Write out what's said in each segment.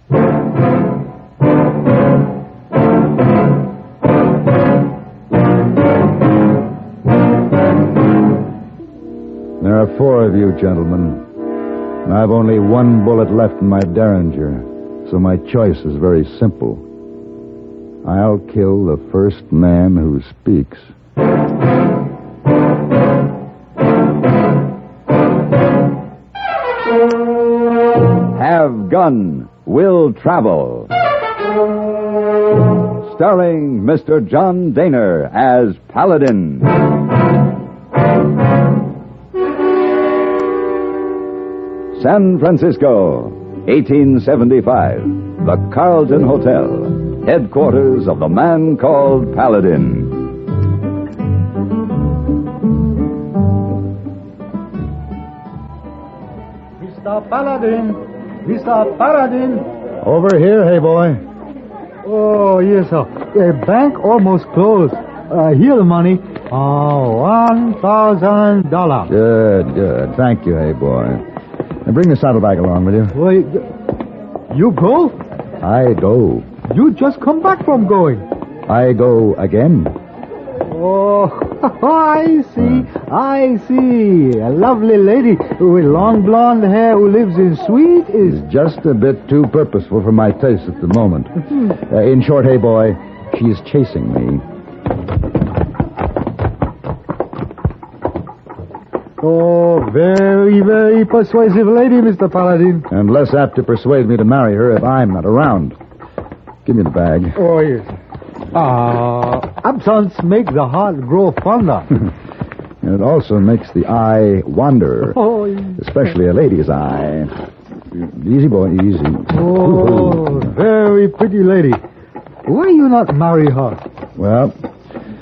There are 4 of you, gentlemen. And I've only 1 bullet left in my Derringer, so my choice is very simple. I'll kill the first man who speaks. Have Gun, Will Travel. Starring Mr. John Dehner as Paladin. San Francisco, 1875. The Carleton Hotel, headquarters of the man called Paladin. Mr. Paladin! Mr. Paladin! Over here, hey boy. Oh, yes, sir. The bank almost closed. Here the money. $1,000. Good. Thank you, hey boy. And bring the saddlebag along, will you? Wait, you go? I go. You just come back from going. I go again. Oh, I see. A lovely lady with long blonde hair who lives in suite is... Just a bit too purposeful for my taste at the moment. In short, hey boy, she's chasing me. Oh, very, very persuasive lady, Mr. Paladin. And less apt to persuade me to marry her if I'm not around. Give me the bag. Oh, yes. Absence makes the heart grow fonder. And it also makes the eye wander. Oh, yes. Especially a lady's eye. Easy, boy, easy. Oh, very pretty lady. Why you not marry her? Well,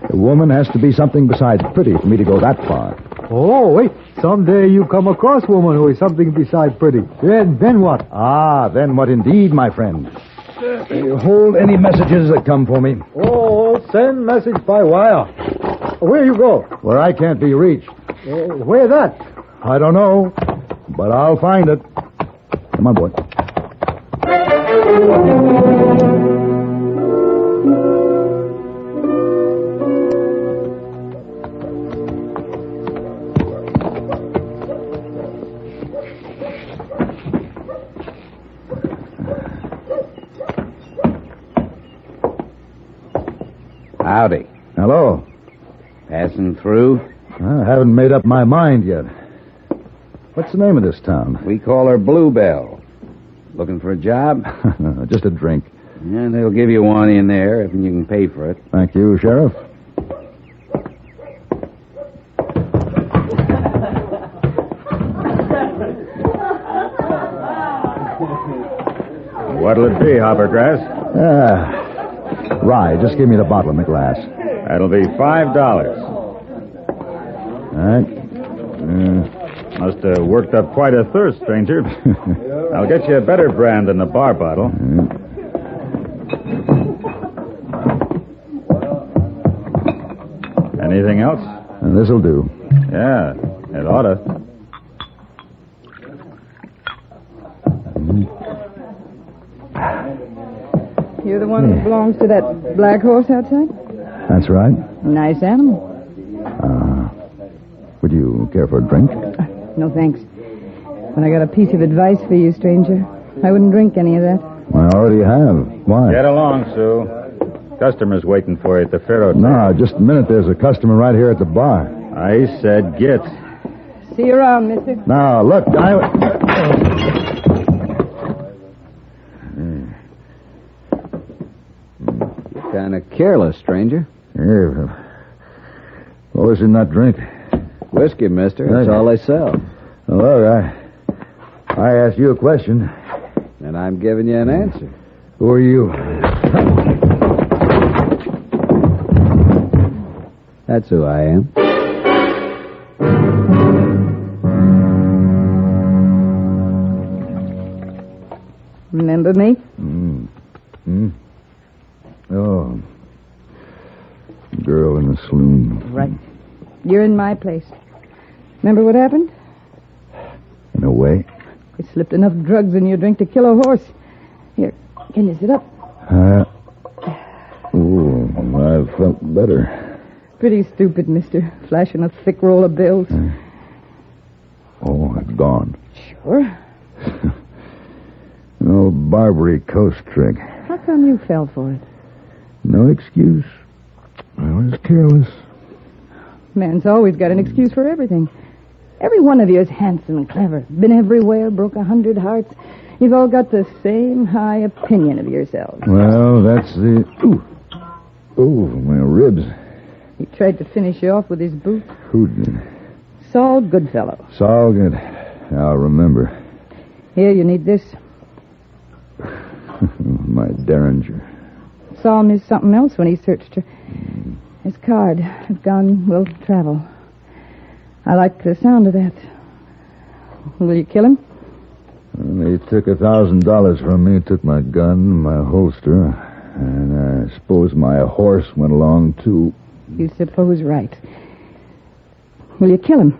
a woman has to be something besides pretty for me to go that far. Oh, wait. Someday you come across a woman who is something besides pretty. Then what? Then what indeed, my friend? Hold any messages that come for me. Oh, send message by wire. Where you go? Where I can't be reached. Where that? I don't know, but I'll find it. Come on, boy. Howdy. Hello. Passing through? I haven't made up my mind yet. What's the name of this town? We call her Bluebell. Looking for a job? Just a drink. Yeah, they'll give you one in there if you can pay for it. Thank you, Sheriff. What'll it be, Hoppergrass? Rye, just give me the bottle in the glass. That'll be $5. All right. Must have worked up quite a thirst, stranger. I'll get you a better brand than the bar bottle. Anything else? This'll do. Yeah, it oughta. You're the one who belongs to that black horse outside? That's right. Nice animal. Would you care for a drink? No, thanks. But I got a piece of advice for you, stranger. I wouldn't drink any of that. I already have. Why? Get along, Sue. Customer's waiting for you at the Faro. No, just a minute. There's a customer right here at the bar. I said get. See you around, mister. Now, look, Kind of careless, stranger. Yeah. What was in that drink? Whiskey, mister. That's all they sell. Well, I asked you a question. And I'm giving you an answer. Who are you? That's who I am. Remember me? Oh. Girl in the saloon. Right. You're in my place. Remember what happened? In a way. I slipped enough drugs in your drink to kill a horse. Here, can you sit up? I felt better. Pretty stupid, mister. Flashing a thick roll of bills. It's gone. Sure. An old Barbary Coast trick. How come you fell for it? No excuse. I was careless. Man's always got an excuse for everything. Every one of you is handsome and clever. Been everywhere, broke 100 hearts. You've all got the same high opinion of yourselves. Well, that's the... Ooh, my ribs. He tried to finish you off with his boot. Who did? Saul Goodfellow. Saul, good. I'll remember. Here, you need this. My Derringer. Saul missed something else when he searched her. His card. If gone, will travel. I like the sound of that. Will you kill him? Well, he took $1,000 from me, took my gun, my holster, and I suppose my horse went along, too. You suppose right. Will you kill him?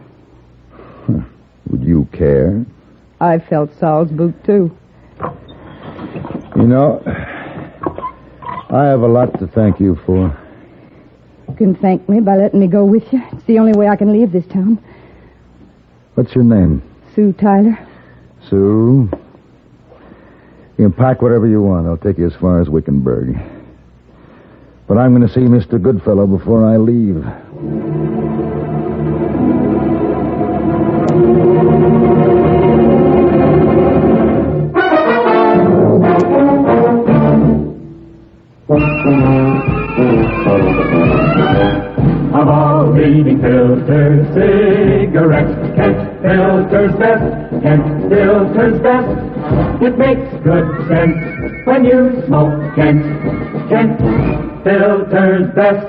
Would you care? I felt Saul's boot, too. You know, I have a lot to thank you for. You can thank me by letting me go with you. It's the only way I can leave this town. What's your name? Sue Tyler. Sue. You can pack whatever you want. I'll take you as far as Wickenberg. But I'm going to see Mr. Goodfellow before I leave. Of all leading filters, cigarettes, Kent Filter's best, Kent Filter's best. It makes good sense when you smoke Kent, Kent Filter's best.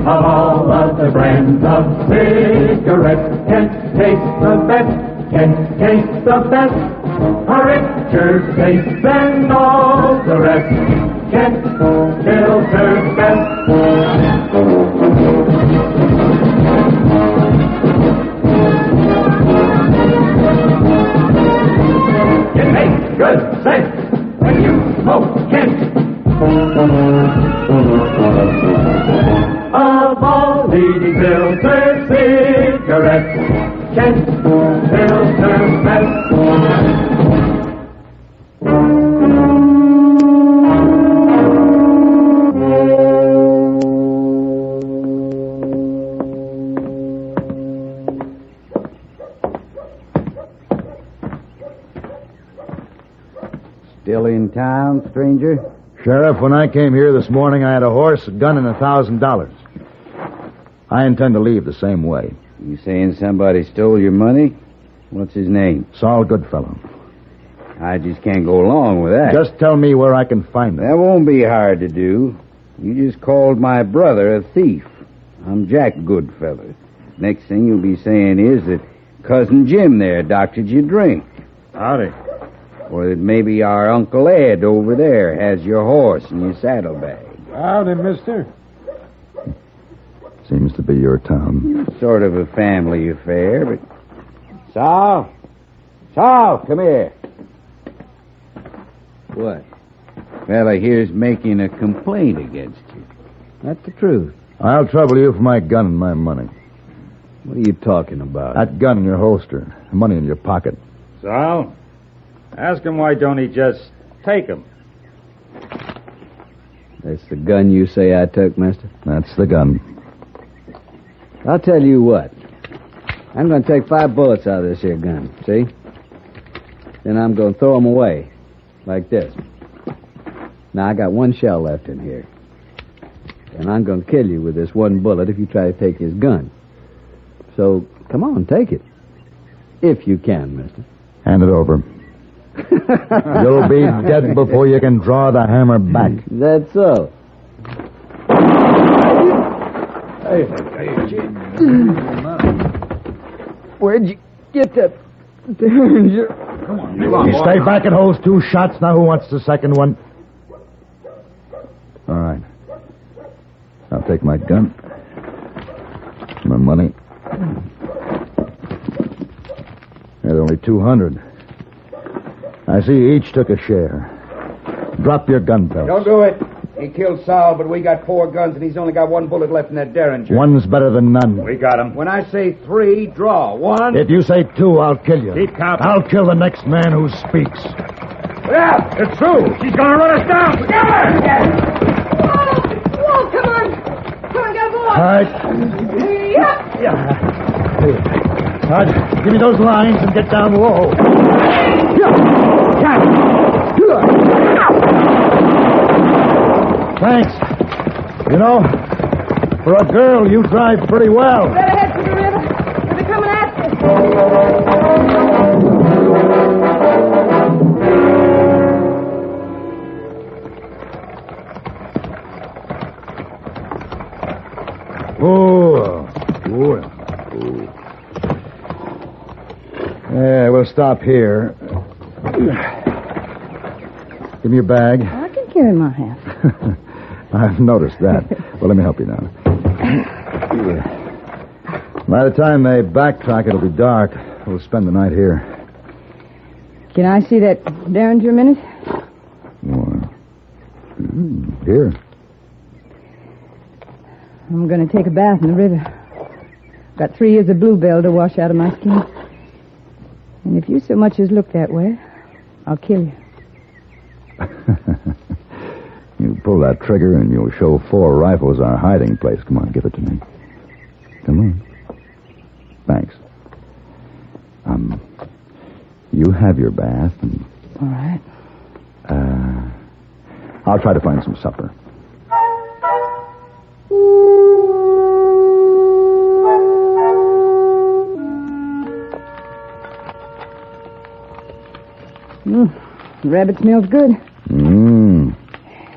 Of all of the brands of cigarettes, Kent tastes the best, Kent tastes the best. A richer taste than all the rest. Kent Filter's best. It makes good sense when you smoke Kent. Of all leading filter cigarettes, Kent Filter's best. Still in town, stranger? Sheriff, when I came here this morning, I had a horse, a gun, and $1,000. I intend to leave the same way. You saying somebody stole your money? What's his name? Saul Goodfellow. I just can't go along with that. Just tell me where I can find him. That won't be hard to do. You just called my brother a thief. I'm Jack Goodfellow. Next thing you'll be saying is that Cousin Jim there doctored your drink. Howdy. Or that maybe our Uncle Ed over there has your horse and your saddlebag. Howdy, mister. Seems to be your town. Sort of a family affair, but... Saul? Saul, come here. What? Fella here's making a complaint against you. That's the truth. I'll trouble you for my gun and my money. What are you talking about? That gun in your holster. The money in your pocket. Sal, ask him why don't he just take him. That's the gun you say I took, mister? That's the gun. I'll tell you what. I'm going to take 5 bullets out of this here gun, see? Then I'm going to throw them away, like this. Now, I got 1 shell left in here. And I'm going to kill you with this 1 bullet if you try to take his gun. So, come on, take it. If you can, mister. Hand it over. You'll be dead before you can draw the hammer back. That's so. Where'd you get that? Come on, You stay back at those 2 shots. Now who wants the second one? All right. I'll take my gun. My money. There's only 200. I see you each took a share. Drop your gun belts. Don't do it. He killed Sal, but we got 4 guns, and he's only got 1 bullet left in that Derringer. One's better than none. We got him. When I say 3, draw. 1. If you say 2, I'll kill you. Keep counting. I'll kill the next man who speaks. Yeah, it's true. She's going to run us down. Whoa, come on. Come on, get aboard. All right. All right, give me those lines and get down low. Thanks. You know, for a girl, you drive pretty well. Better head for the river. They'll be coming after us. Yeah, we'll stop here. Give me your bag. I can carry my half. I've noticed that. Well, let me help you now. By the time they backtrack, it'll be dark. We'll spend the night here. Can I see that Derringer a minute? Well, here. I'm going to take a bath in the river. Got 3 years of bluebell to wash out of my skin. And if you so much as look that way, I'll kill you. You pull that trigger and you'll show 4 rifles our hiding place. Come on, give it to me. Come on. Thanks. You have your bath and... All right. I'll try to find some supper. The rabbit smells good.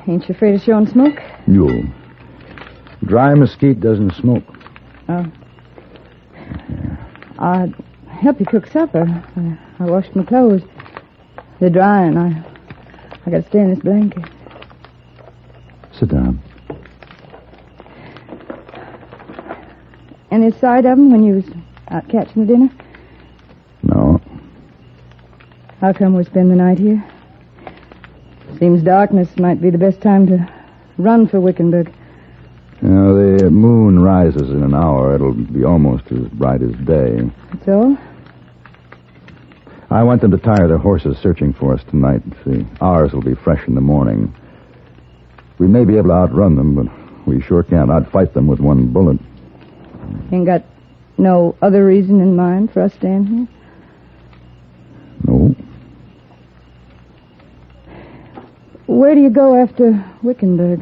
Ain't you afraid of showing smoke? You. Dry mesquite doesn't smoke. Oh. I'd help you cook supper. I washed my clothes. They're drying. I got to stay in this blanket. Sit down. Any sight of them when you was out catching the dinner? No. How come we spend the night here? Seems darkness might be the best time to run for Wickenberg. You know, the moon rises in an hour. It'll be almost as bright as day. That's all? I want them to tire their horses searching for us tonight. See, ours will be fresh in the morning. We may be able to outrun them, but we sure can't outfight them with 1 bullet. Ain't got no other reason in mind for us staying here? No. Where do you go after Wickenberg?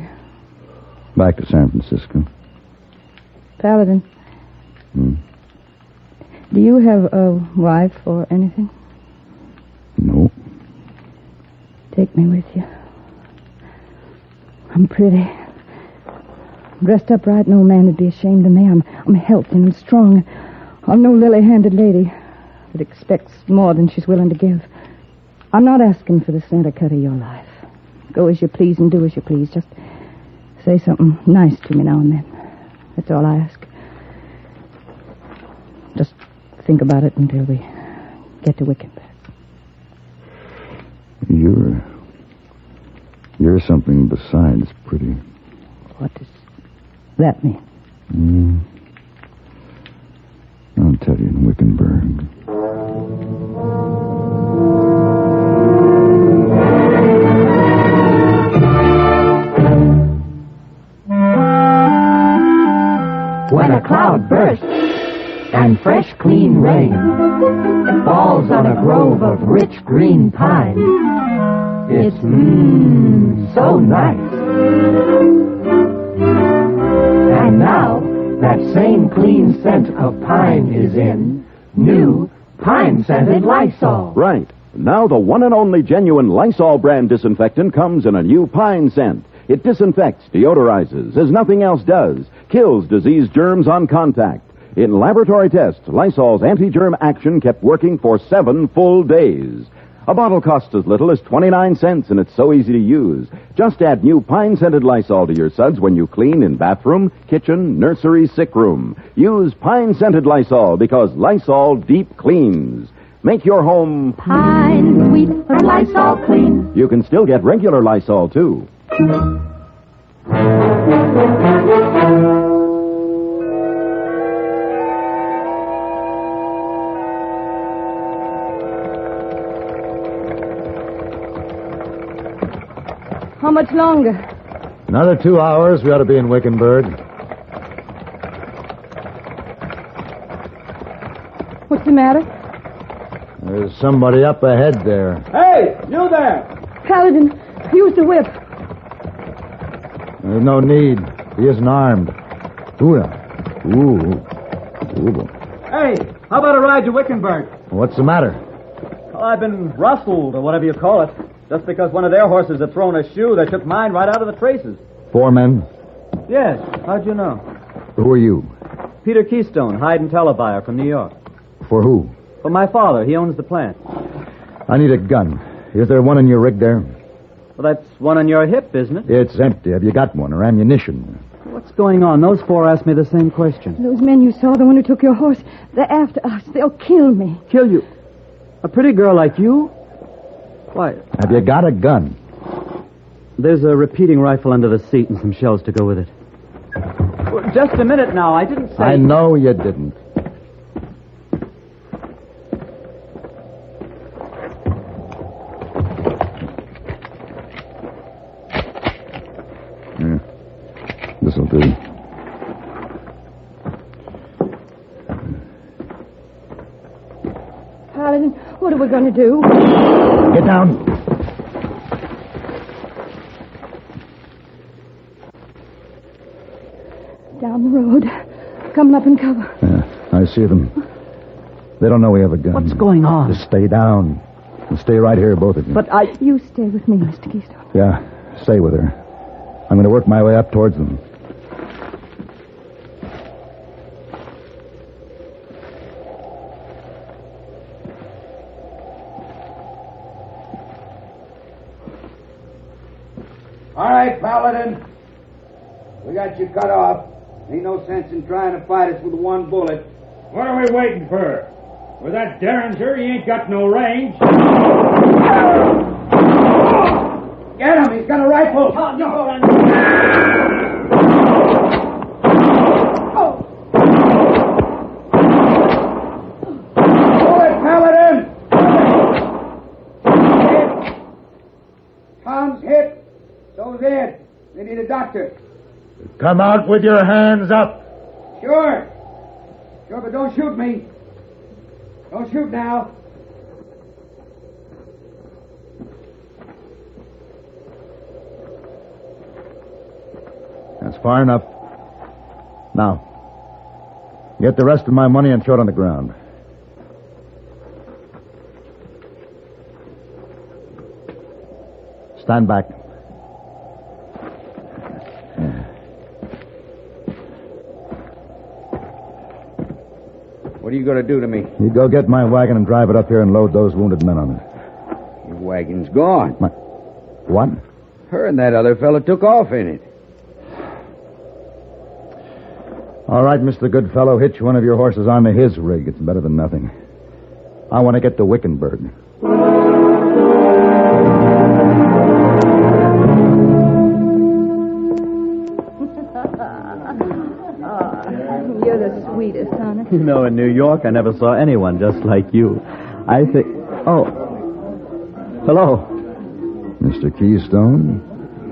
Back to San Francisco. Paladin. Do you have a wife or anything? No. Take me with you. I'm pretty. Dressed up right, no man would be ashamed of me. I'm healthy and strong. I'm no lily-handed lady that expects more than she's willing to give. I'm not asking for the center cut of your life. Go as you please and do as you please. Just say something nice to me now and then. That's all I ask. Just think about it until we get to Wickenberg. You're something besides pretty. What does that mean? I'll tell you in Wickenberg. When a cloud bursts and fresh, clean rain falls on a grove of rich green pine, it's so nice. And now that same clean scent of pine is in new pine-scented Lysol. Right. Now the one and only genuine Lysol brand disinfectant comes in a new pine scent. It disinfects, deodorizes, as nothing else does, kills disease germs on contact. In laboratory tests, Lysol's anti-germ action kept working for 7 full days. A bottle costs as little as 29 cents, and it's so easy to use. Just add new pine-scented Lysol to your suds when you clean in bathroom, kitchen, nursery, sick room. Use pine-scented Lysol because Lysol deep cleans. Make your home... Pine sweet, but Lysol clean. You can still get regular Lysol, too. How much longer? Another 2 hours, we ought to be in Wickenberg. What's the matter? There's somebody up ahead there. Hey, you there! Paladin, use the whip. There's no need. He isn't armed. Ooh. Hey, how about a ride to Wickenberg? What's the matter? Well, I've been rustled, or whatever you call it. Just because one of their horses had thrown a shoe, they took mine right out of the traces. 4 men? Yes, how'd you know? Who are you? Peter Keystone, hide and tell buyer from New York. For who? For my father, he owns the plant. I need a gun. Is there one in your rig there? Well, that's one on your hip, isn't it? It's empty. Have you got one or ammunition? What's going on? Those 4 asked me the same question. Those men you saw, the one who took your horse, they're after us. They'll kill me. Kill you? A pretty girl like you? Why? Have you got a gun? There's a repeating rifle under the seat and some shells to go with it. Well, just a minute now. I didn't say... I know you didn't. This'll do. Paladin, what are we going to do? Get down. Down the road. Coming up in cover. Yeah, I see them. They don't know we have a gun. What's going on? Just stay down. And stay right here, both of you. But You stay with me, Mr. Keystone. Yeah, stay with her. I'm going to work my way up towards them. All right, Paladin. We got you cut off. Ain't no sense in trying to fight us with 1 bullet. What are we waiting for? With that Derringer, he ain't got no range. Get him! He's got a rifle! Oh, no. Pull it, Paladin! Hit. Tom's hit. So's Ed. They need a doctor. Come out with your hands up. Sure, but don't shoot me. Don't shoot now. That's far enough. Now, get the rest of my money and throw it on the ground. Stand back. What are you going to do to me? You go get my wagon and drive it up here and load those wounded men on it. Your wagon's gone. What? Her and that other fella took off in it. All right, Mr. Goodfellow, hitch one of your horses onto his rig. It's better than nothing. I want to get to Wickenberg. You're the sweetest, honey. You know, in New York, I never saw anyone just like you. I think... Oh. Hello. Mr. Keystone,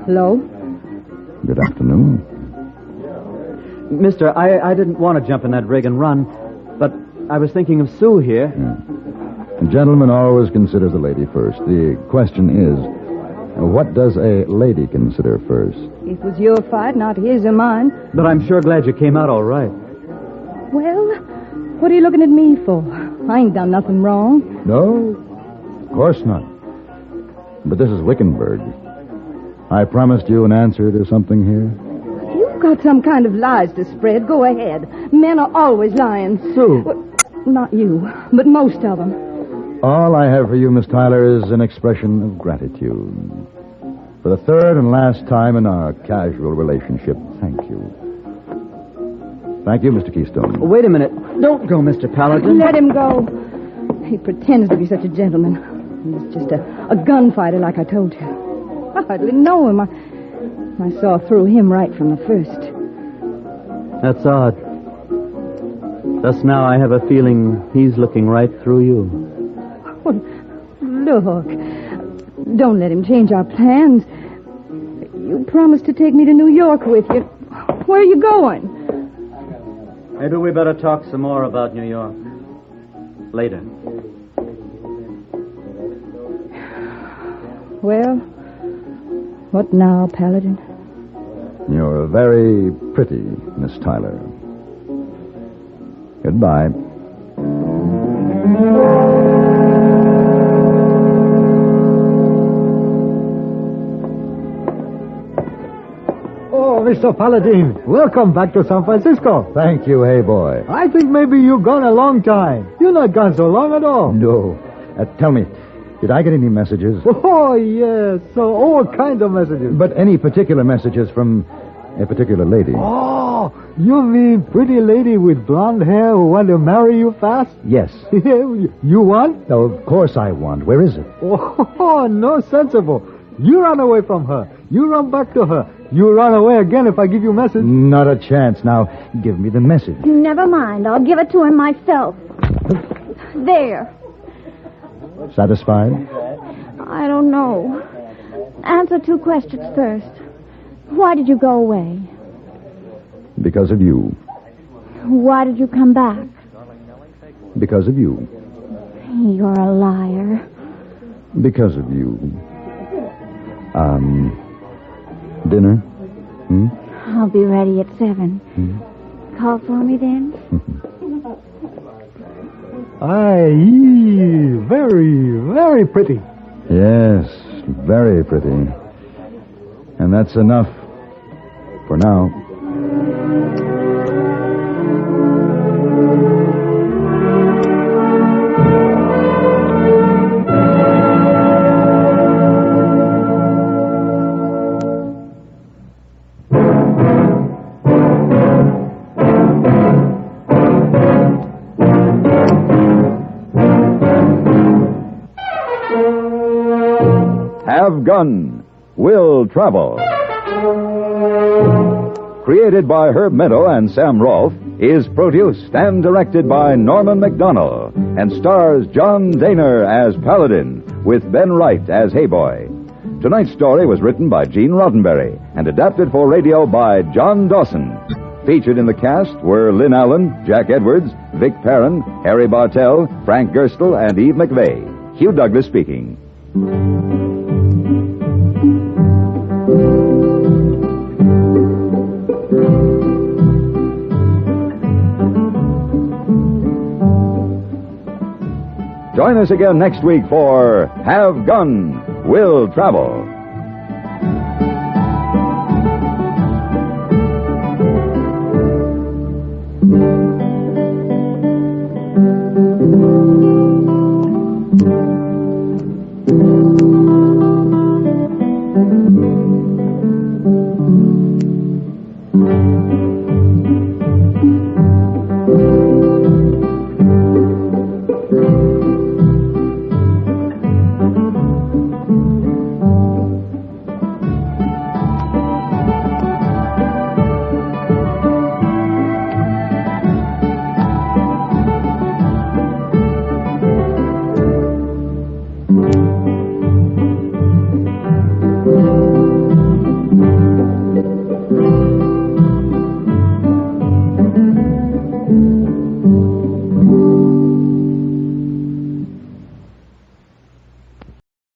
Hello? good afternoon. Mister, I didn't want to jump in that rig and run, but I was thinking of Sue here. A gentleman always considers the lady first. The question is, what does a lady consider first? It was your fight, not his or mine. But I'm sure glad you came out all right. Well, what are you looking at me for? I ain't done nothing wrong. No, of course not. But this is Wickenberg. I promised you an answer to something here. You've got some kind of lies to spread. Go ahead. Men are always lying. Sue. Well, not you, but most of them. All I have for you, Miss Tyler, is an expression of gratitude. For the third and last time in our casual relationship, thank you. Thank you, Mr. Keystone. Wait a minute. Don't go, Mr. Paladin. Let him go. He pretends to be such a gentleman. He's just a gunfighter, like I told you. I hardly know him. I saw through him right from the first. That's odd. Just now I have a feeling he's looking right through you. Oh, look. Don't let him change our plans. You promised to take me to New York with you. Where are you going? Maybe we better talk some more about New York. Later. Well, what now, Paladin? You're very pretty, Miss Tyler. Goodbye. Oh, Mr. Paladin, welcome back to San Francisco. Thank you, hey boy. I think maybe you've gone a long time. You're not gone so long at all. No. Tell me, did I get any messages? Oh, yes. So all kinds of messages. But any particular messages from a particular lady? Oh, you mean pretty lady with blonde hair who want to marry you fast? Yes. You want? No, of course I want. Where is it? Oh, no sensible. You run away from her. You run back to her. You run away again if I give you a message. Not a chance. Now, give me the message. Never mind. I'll give it to him myself. There. Satisfied? I don't know. Answer 2 questions first. Why did you go away? Because of you. Why did you come back? Because of you. You're a liar. Because of you. Dinner? Hmm? I'll be ready at 7. Call for me then? Aye, very, very pretty. Yes, very pretty. And that's enough for now. Have Gun, Will Travel. Created by Herb Meadow and Sam Rolfe, is produced and directed by Norman MacDonald and stars John Dehner as Paladin with Ben Wright as Hayboy. Tonight's story was written by Gene Roddenberry and adapted for radio by John Dawson. Featured in the cast were Lynn Allen, Jack Edwards, Vic Perrin, Harry Bartell, Frank Gerstle, and Eve McVeigh. Hugh Douglas speaking. Join us again next week for Have Gun, Will Travel.